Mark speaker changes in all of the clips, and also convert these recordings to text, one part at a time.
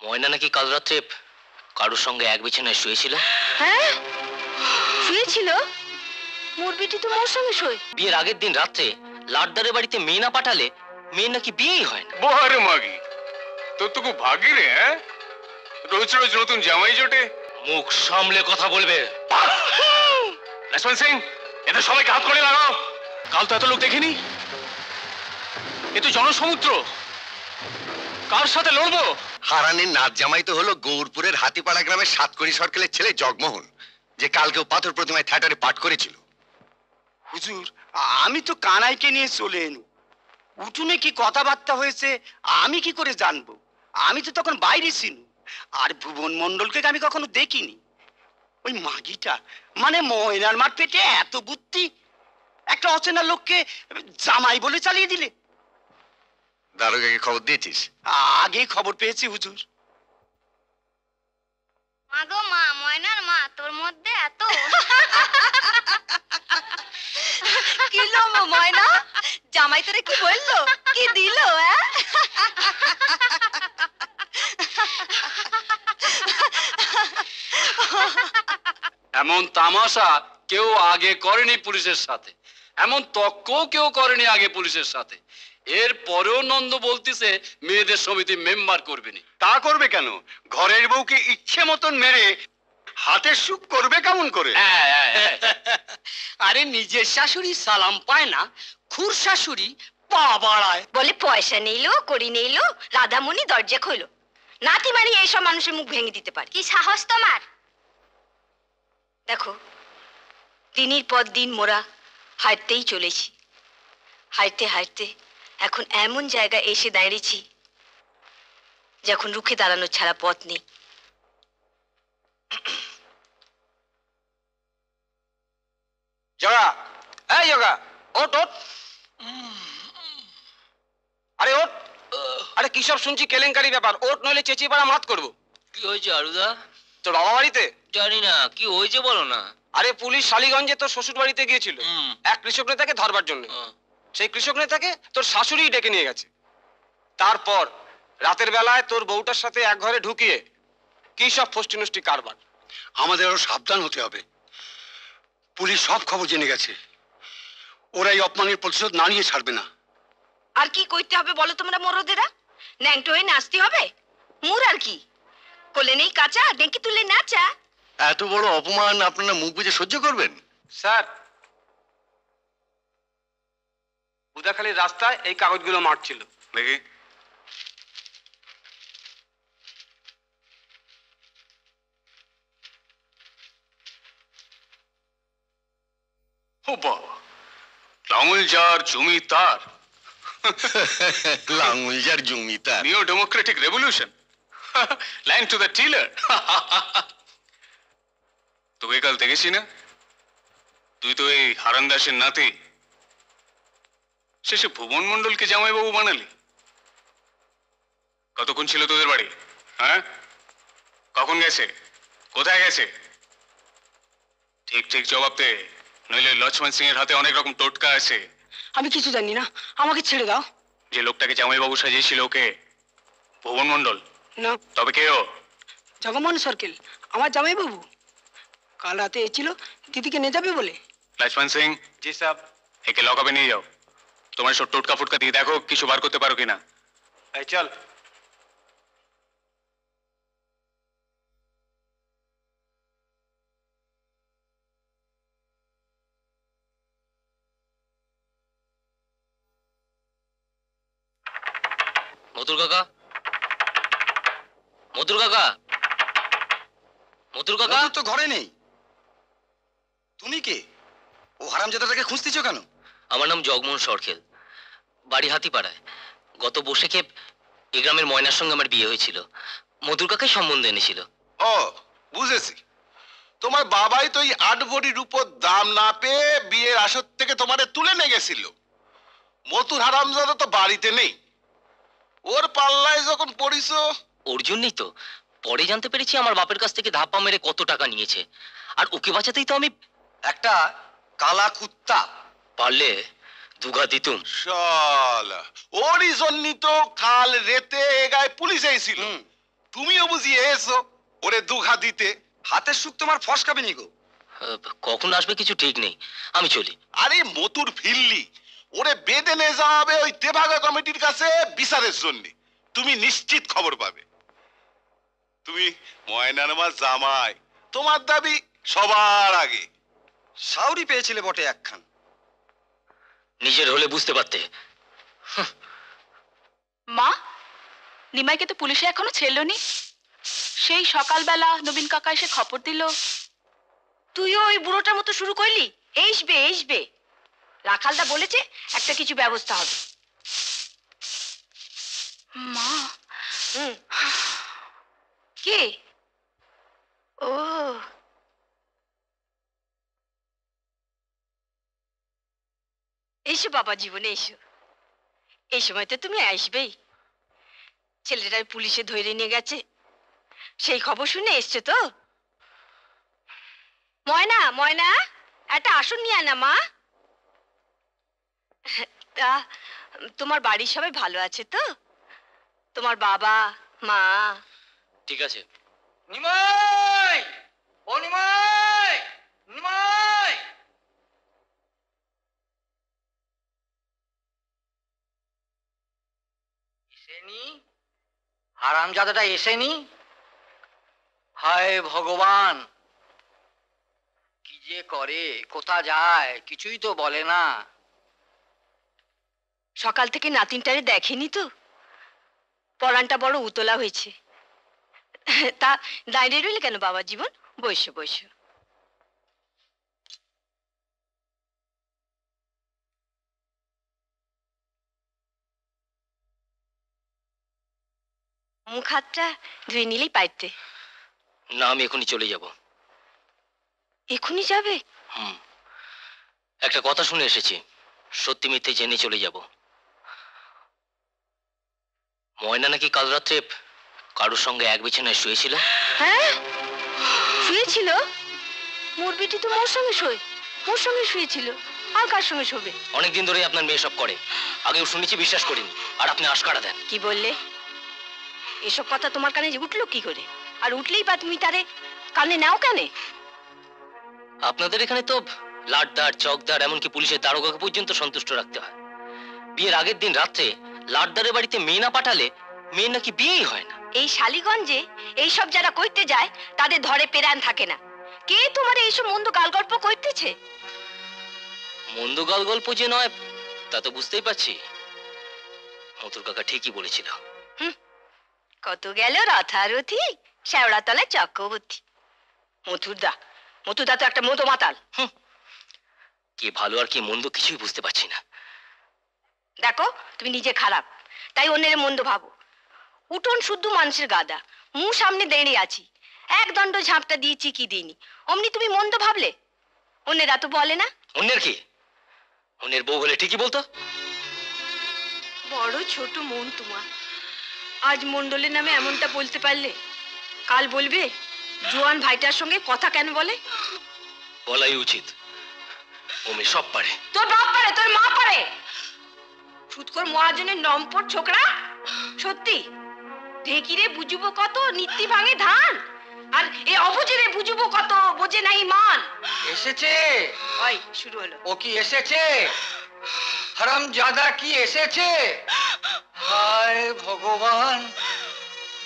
Speaker 1: ময়না নাকি কাল রাত্রে কারোর সঙ্গে এক বিছানায় শুয়েছিল।
Speaker 2: হ্যাঁ শুয়েছিল? মোর বিটি তো মোর সঙ্গে শোয়।
Speaker 1: বিয়ের আগের দিন রাত্রে লাটদারের বাড়িতে মেয়ে না পাঠালে মেয়ে নাকি বিয়েই হয় না।
Speaker 3: বারে মাগি, তোর তো খুব ভাগ্যি রে। হ্যাঁ, রোজ রোজ নতুন জামাই জোটে।
Speaker 1: মুখ সামলে কথা বলবে।
Speaker 3: লক্ষ্মণ সিং, এদের সবাইকে হাত করে লাগাও। কাল তো এত লোক দেখিনি। এ তো জনসমুদ্র, কার সাথে লড়বো?
Speaker 4: হারানির নাচ জামাই তো হলো গৌরপুরের হাতিপাড়া গ্রামের সাতকড়ি সরকারের ছেলে জগমোহন, যে কালকেও পাথর প্রতিমায় থিয়েটারে পাঠ করেছিল।
Speaker 5: হুজুর, আমি তো কানাইকে নিয়ে চলে এলু। উঠোনে কি কথাবার্তা হয়েছে আমি কি করে জানবো? আমি তো তখন বাইরে ছিলাম। আর ভুবন মন্ডলকে আমি কখনো দেখিনি। ওই মাগিটা মানে ময়নার মার পেটে এত বুদ্ধি, একটা অচেনা লোককে জামাই বলে চালিয়ে দিলে।
Speaker 4: দারোগাকে খবর দিয়েছিস?
Speaker 5: আগেই খবর পেয়েছি হুজুর।
Speaker 6: মা গো মা, ময়নার মা, তোর মধ্যে এত
Speaker 2: কি লো ময়না, জামাই তোরে কি বললো, কি দিল?
Speaker 7: এমন তামাশা কেউ আগে করেনি পুলিশের সাথে, এমন তক্কও কেউ করেনি আগে পুলিশের সাথে। এর পরেও নন্দ বলতিছে মেয়েদের সমিতি মেম্বার করবেনি।
Speaker 4: তা করবে কেন? ঘরের বউকে ইচ্ছে মতন মেরে হাতের সুখ করবে কেমন করে?
Speaker 5: আরে নিজের শাশুড়ি সালাম পায় না, খুর শাশুড়ি পা বাড়ায়।
Speaker 2: বলে পয়সা নিলো, করি নিলো, রাধামণি দরজা খোলো। নাতি মারি এইসব মানুষের মুখ ভেঙে দিতে পারে।
Speaker 6: কি সাহস তোমার?
Speaker 2: দেখো, দিনের পর দিন মোরা হাঁটতেই চলেছি। হাঁটতে হাঁটতে এখন এমন জায়গায় এসে দাঁড়িয়েছি যখন রুখে দাঁড়ানোর ছাড়া পথ নেই।
Speaker 5: জগা, এই জগা, ওঠ ওঠ। আরে ওঠ। আরে কি সব শুনছি কেলেঙ্কারি ব্যাপার, ওঠ নইলে চেঁচিয়ে পাড়া মাত করবো।
Speaker 1: কি হয়েছে আরুদা?
Speaker 5: তোর বাবা বাড়িতে?
Speaker 1: জানি না কি হয়েছে, বলো না।
Speaker 5: আরে পুলিশ শালিগঞ্জে তোর শ্বশুর বাড়িতে গিয়েছিল
Speaker 1: হুম।
Speaker 5: এক কৃষক নেতাকে ধরবার জন্য। সেই কৃষক নেতাকে তোর শাশুড়ি ডেকে নিয়ে গেছে। তারপর রাতের বেলায় তোর বউটার সাথে এক ঘরে ঢুকিয়ে কি সব ফষ্টি নষ্টি কারবার।
Speaker 4: আমাদের আরো সাবধান হতে হবে। পুলিশ সব খবর জেনে গেছে। ওরা এই অপমানের প্রতিশোধ না নিয়ে ছাড়বে না।
Speaker 2: আর কি করতে হবে বলো তোমরা মরদেরা? ন্যাংটো হয়ে নাচতে হবে? মুর আর কি, কোলে নেই কাঁচা, ডেকে তুলে নাচা।
Speaker 4: এত বড় অপমান আপনারা মুখ বুজে সহ্য করবেন?
Speaker 5: স্যার, উদাখালীর রাস্তায় এই কাগজগুলো মারছিল।
Speaker 3: দেখি। ও বাবা, লাঙল যার জমি তার।
Speaker 4: লাঙুল যার জমি তার।
Speaker 3: নিও Democratic revolution, line to the tiller. তোকে কাল দেখেছি না? তুই তো এই হারান দাসের নাতি। শেষে ভুবন মন্ডলকে জামাইবাবু বানালি। কতক্ষণ ছিল তোদের বাড়ি? হ্যাঁ, কখন গেছে, কোথায় গেছে? ঠিক ঠিক জবাব দে, নইলে লক্ষ্মণ সিং এর হাতে অনেক রকম টোটকা আছে।
Speaker 2: আমি কিছু জানি না, আমাকে ছেড়ে দাও।
Speaker 3: যে লোকটাকে জামাইবাবু সাজিয়েছিল ওকে ভুবন মন্ডল?
Speaker 2: না,
Speaker 3: তবে কে ও?
Speaker 2: জগমোহন সরকেল আমার জামাই বাবু। কাল রাতে এসেছিল দিদিকে নিয়ে যাবে বলে।
Speaker 3: লক্ষ্মণ সিং।
Speaker 5: জি সাহেব।
Speaker 3: একে লকআপে নিয়ে যাও। তোমার সব টোটকা ফুটকা দিয়ে দেখো কিছু বার করতে পারো কিনা।
Speaker 5: এই চল।
Speaker 1: মধুর কাকা, মধুর কাকা, মধুর কাকা।
Speaker 4: তো ঘরে নেই। তুমি কে? ও হারামজাদাটাকে খুঁজতেছো কেন?
Speaker 1: আমার নাম জগমোহন সরকেল, বাড়ি হাতিপাড়ায়। গত বৈশাখে এই গ্রামের ময়নার সঙ্গে আমার বিয়ে হয়েছিল। মধুর কাকাই সম্বন্ধ এনেছিল।
Speaker 4: ও বুঝেছি, তোমার বাবাই তো এই 8 ভরির উপর দাম না পেয়ে বিয়ের আসর থেকে তোমারে তুলে নিয়ে গেছিল। মতুর হারামজাদা তো বাড়িতে নেই। ওর পাল্লায় যখন পড়িস।
Speaker 1: ওর জন্যই তো পরে জানতে পেরেছি আমার বাপের কাছ থেকে ধাপ্পা মেরে কত টাকা নিয়েছে। আর ওকে বাঁচাতেই তো আমি
Speaker 4: একটা কালা কুত্তা
Speaker 1: পারলে দুঘা দিতুম।
Speaker 4: শালা, ওরই জন্যই তো কাল রেতে এ গায়ে পুলিশ এসেছিল। তুমি বুঝিয়ে এসো ওরে দুঘা দিতে।
Speaker 5: হাতের সুখ তোমার ফসকাবে নি গো।
Speaker 1: কখন আসবে কিছু ঠিক নেই, আমি চলি।
Speaker 4: আরে মতুর ফিরলি, ওরে বেঁধে নিয়ে যাওয়া হবে ওই তেভাগা কমিটির কাছে বিচারের জন্য। তুমি নিশ্চিত খবর পাবে। তুমি ময়নার মা জামাই, তোমার দাবি সবার আগে।
Speaker 5: সাউরি পেয়েছিলে বটে একখান।
Speaker 1: নিজের হলে বুঝতে পারতে।
Speaker 8: মা, নিমাইকে তো পুলিশে এখনো ছেড়লনি। সেই সকালবেলা নবীন কাকা এসে খবর দিল।
Speaker 2: তুইও ওই বুড়োটার মতো শুরু করলি? এইসবে এইসবে, রাখালদা বলেছে একটা কিছু ব্যবস্থা হবে।
Speaker 8: মা,
Speaker 2: কে? ও, এসো বাবা জীবনে এসো। এই সময় তো তুমি আসবেই। ছেলেটার পুলিশে ধরে নিয়ে গেছে, সেই খবর শুনে এসছো তো? ময়না, ময়না, একটা আসন নিয়ে আনা মা। তা তোমার বাড়ির সবাই ভালো আছে তো? তোমার বাবা মা?
Speaker 1: ঠিক আছে।
Speaker 5: নিমাই, ও নিমাই, নিমাই। এসেনি, হারামজাদাটা এসেনি। হায় ভগবান, কি যে করে, কোথা যায়, কিছুই তো বলে না।
Speaker 2: সকাল থেকে নাতিনটারে দেখেনি তো, পরানটা বড় উতলা হয়েছে। তা দাঁড়িয়ে রইলে কেন বাবা জীবন? বসো বসো। মুখ হাতটা ধুয়ে নিলেই পাইতে।
Speaker 1: না, আমি এখনই চলে যাব।
Speaker 2: এখনই যাবে?
Speaker 1: একটা কথা শুনে এসেছি, সত্যি মিথ্যে জেনে চলে যাব। ময়না নাকি কাল রাত্রে কারোর সঙ্গে এক বিছানায় শুয়েছিল।
Speaker 2: হ্যাঁ, শুয়েছিল? মোর বেটি তো মোর সঙ্গে শোয়, মোর সঙ্গে শুয়েছিল। আর কার সঙ্গে শোবে?
Speaker 1: অনেকদিন ধরে আপনার মেয়ে সব করে, আগেও শুনেছি, বিশ্বাস করিনি। আর আপনি আশকারা দেন।
Speaker 2: কি বললে? এসব কথা তোমার কানে উঠলো কি করে? আর উঠলেই বা তুমি তারে কানে নাও কেন?
Speaker 1: আপনাদের এখানে তো লাটদার, চকদার, এমনকি পুলিশের দারোগাকে পর্যন্ত সন্তুষ্ট রাখতে হয়। বিয়ের আগের দিন রাত্রে লাটদারের বাড়িতে মেয়ে না পাঠালে মেয়ের নাকি বিয়েই হয় না।
Speaker 2: এই শালিগঞ্জে এইসব যারা কইতে যায় তাদের ধরে পেরান থাকে না। কে তোমার এইসব মন্দ গাল গল্প কইতেছে?
Speaker 1: মন্দ গাল গল্প যে নয় তা তো বুঝতেই পারছি। মতুর কাকা ঠিকই বলেছিল।
Speaker 2: কত গেল রথারথি, শেওড়া তলায় চক্রবর্তী। মথুরদা, মথুরদা তো একটা মতো মাতাল।
Speaker 1: কে ভালো আর কে মন্দ কিছুই বুঝতে পারছি না।
Speaker 2: দেখো, তুমি নিজে খারাপ, তাই অন্যের মন্দ ভাবো। উঠোন শুদ্ধ মানুষের গাদা, মুখ সামনে দাঁড়িয়ে আছি, এক দণ্ড ঝাঁপটা দিয়েছি কি দিইনি, অমনি তুমি মন্দ ভাবলে? অন্যেরা তো বলে না।
Speaker 1: অন্যের কি? অন্যের বউ হলে ঠিকই বলতো।
Speaker 2: বড় ছোট মন তোমার। আজ মন্ডলের নামে এমনটা বলতে পারলে, কাল বলবে জোয়ান ভাইটার সঙ্গে কথা কেন বলে?
Speaker 1: বলাই উচিত, ও মেয়ে সব পারে।
Speaker 2: তোর বাপ পারে, তোর মা পারে। সুৎকর মহাজনের নম্পর ছোকরা। সত্যি ঢেকিরে বুঝবো কত নিত্যি ভাঙে ধান, আর এ অবুঝেরে বুঝবো কত বোঝে নাই মান।
Speaker 5: এসেছে?
Speaker 2: ওই শুরু হলো।
Speaker 5: ও কি এসেছে? হারামজাদা কি এসেছে? হায় ভগবান।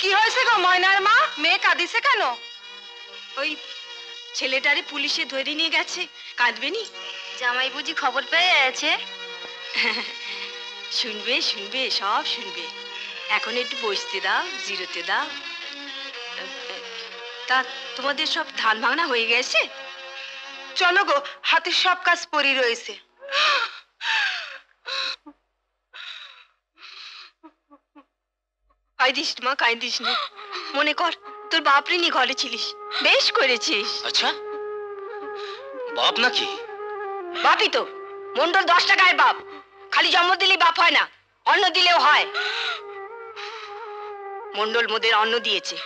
Speaker 8: কি হয়েছে গো ময়নার মা? মেয়ে কাঁদিছে কেন?
Speaker 2: ওই ছেলেটারে পুলিশে ধরে নিয়ে গেছে, কাঁদবে নি?
Speaker 6: জামাই বুঝি খবর পেয়ে আছে?
Speaker 2: শুনবে শুনবে, সব শুনবে। এখন একটু বসতে দাও, জিরোতে দাও। তা তোমাদের সব ধান ভাঙনা হয়ে গেছে?
Speaker 8: চলো গো, হাতের সব কাজ পড়ি রয়েছে।
Speaker 2: কাঁদিস মা, কাঁদিস না। মনে কর তোর বাপরে নিয়ে ঘরে ছিলিস, বেশ করেছিস।
Speaker 1: আচ্ছা, বাপ নাকি?
Speaker 2: বাপই তো। মন্ডল 10 টাকায় বাপ। খালি জন্ম দিলেই বাপ হয় না, অন্ন দিলেও হয়। মন্ডল মোদের অন্ন দিয়েছে,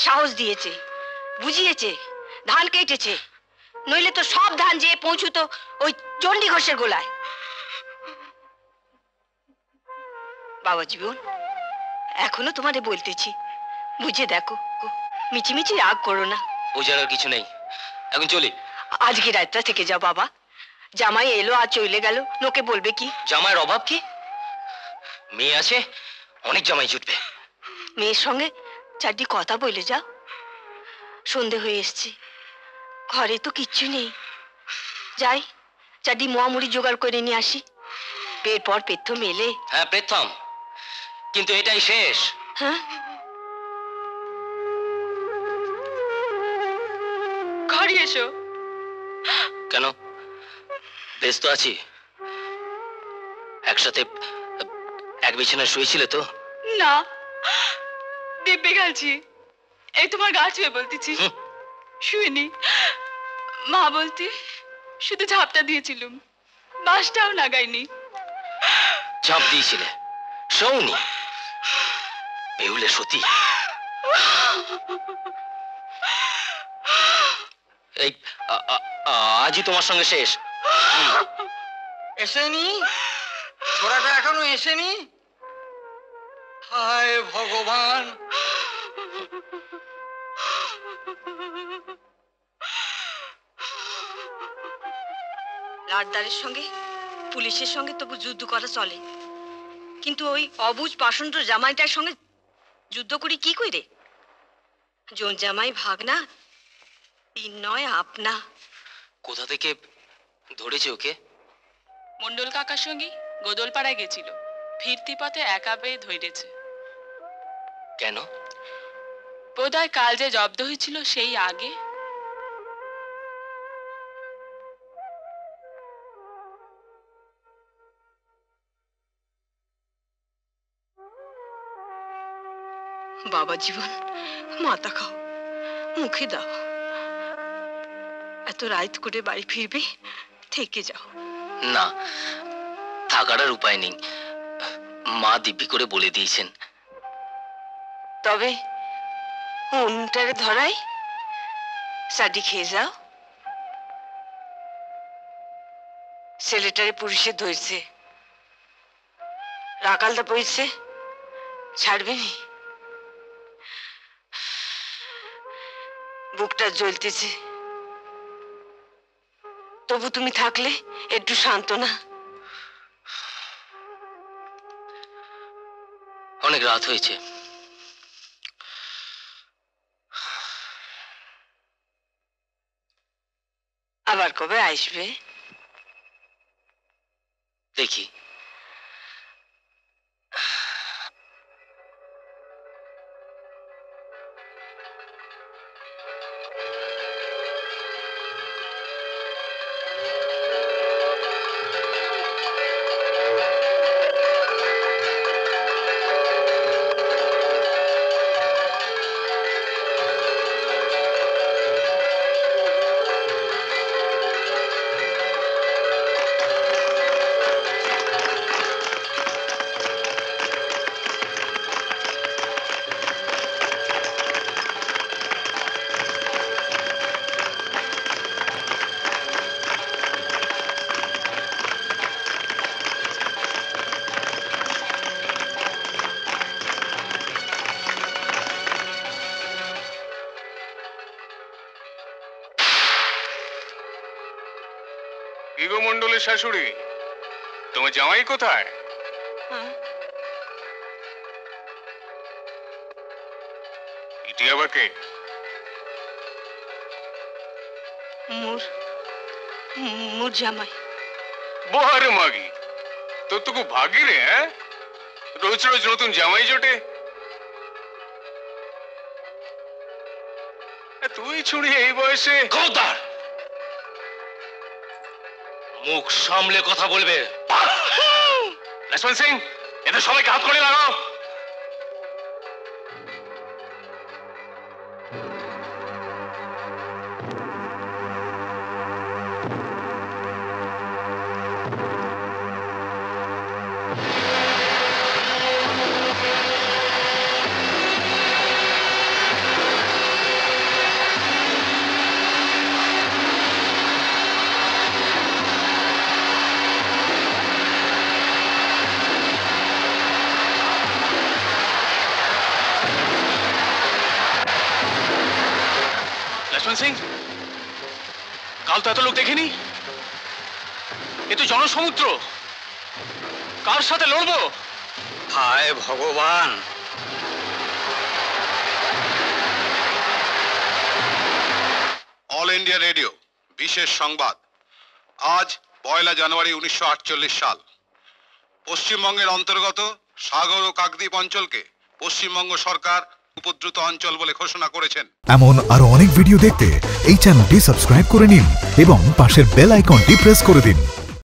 Speaker 2: সাহস দিয়েছে, বুঝিয়েছে, ধান কেটেছে। নইলে তো সব ধান যেয়ে পৌঁছতো ওই চণ্ডী ঘোষের গোলায়। বাবা জীবন, এখনো তোমারে বলতেছি, বুঝে দেখো, মিছিমিছি রাগ করো না।
Speaker 1: বোঝানোর কিছু নেই, এখন চলি।
Speaker 2: আজকে রাতটা থেকে যাও বাবা। জামাই এলো আর চলে গেল, লোকে বলবে কি?
Speaker 1: জামাইয়ের অভাব কি? মেয়ে আছে, অনেক জামাই জুটবে।
Speaker 2: মেয়ের সঙ্গে চারটি কথা বলে যাও। সন্ধে হয়ে এসছে, ঘরে তো কিচ্ছু নেই। যাই, চারটি মোয়ামুড়ি জোগাড় করে নিয়ে আসি। পেট পর পেট মেলে।
Speaker 1: হ্যাঁ প্রথম, কিন্তু এটাই শেষ।
Speaker 2: হ্যাঁ,
Speaker 8: ঘরে এসো।
Speaker 1: কেন, ব্যস্ত আছি? একসাথে এক বিছানায় শুয়েছিলে তো?
Speaker 8: না, দিব্যি গেছি। এই তোমার গা ছুঁয়ে বলতেছি, শুইনি। মা বলতে শুধু ঝাপটা দিয়েছিলুম, বাসটাও লাগাইনি।
Speaker 1: ঝাঁপ দিয়েছিলে, শোনি বেহুলে সতী। এই আজই তোমার সঙ্গে শেষ।
Speaker 5: এসেনি? ছোড়াটা এখনো এসেনি? হায় ভগবান!
Speaker 2: লাটদারের সঙ্গে পুলিশের সঙ্গে তবু যুদ্ধ করা চলে, কিন্তু ওই অবুঝ পাষণ্ড জামাইটার সঙ্গে যুদ্ধ করি কি করে? যোন জামাই ভাগনা, তিন নয় আপনা।
Speaker 1: কোথা থেকে ধরেছে ওকে?
Speaker 8: মন্ডল কাকার সঙ্গে গোদলপাড়ায় গেছিল, ফিরতি পথে একা পেয়ে ধরেছে।
Speaker 1: কেন?
Speaker 8: বোধহয় কাল যে জব্দ হয়েছিল সেই আগে।
Speaker 2: বাবা জীবন, মাথা খাও, মুখে দাও। এত রাত করে বাড়ি ফিরবে, থেকে যাও।
Speaker 1: না, থাকার আর উপায় নেই, মা দিব্যি করে বলে দিয়েছেন।
Speaker 2: তবে উনটারে ধরাই, সাডি খেয়ে যাও। ছেলেটারে পুলিশে ধরছে, রাকালটা পড়ছে, ছাড়বে নি। বুকটা জ্বলতেছে, তবু তুমি থাকলে একটু সান্ত্বনা।
Speaker 1: অনেক রাত হয়েছে,
Speaker 2: আবার কবে আসবে?
Speaker 1: দেখি।
Speaker 3: কি গো মন্ডলের শাশুড়ি, তোমার জামাই কোথায়? ইটি আবার কে?
Speaker 2: মোর জামাই।
Speaker 3: বহারে মাগি, তোর তো খুব ভাগি রে। হ্যাঁ, রোজ রোজ নতুন জামাই জোটে। তুই ছুড়ি এই বয়সে।
Speaker 1: খবরদার, মুখ সামলে কথা বলবে।
Speaker 3: লক্ষ্মণ সিং, এদের সবাইকে হাত করে লাগাও। লক্ষ্মণ সিং, কাল তো এত লোক দেখিনি। এ তো জনসমুদ্র, কার সাথে লড়বো?
Speaker 5: হায় ভগবান!
Speaker 4: অল ইন্ডিয়া রেডিও বিশেষ সংবাদ। আজ 1 জানুয়ারি 1948 সাল। পশ্চিমবঙ্গের অন্তর্গত সাগর ও কাকদ্বীপ অঞ্চলকে পশ্চিমবঙ্গ সরকার উপদ্রুত অঞ্চল বলে ঘোষণা করেছেন।
Speaker 9: এমন আরো অনেক ভিডিও দেখতে এই চ্যানেলটি সাবস্ক্রাইব করে নিন এবং পাশের বেল আইকনটি প্রেস করে দিন।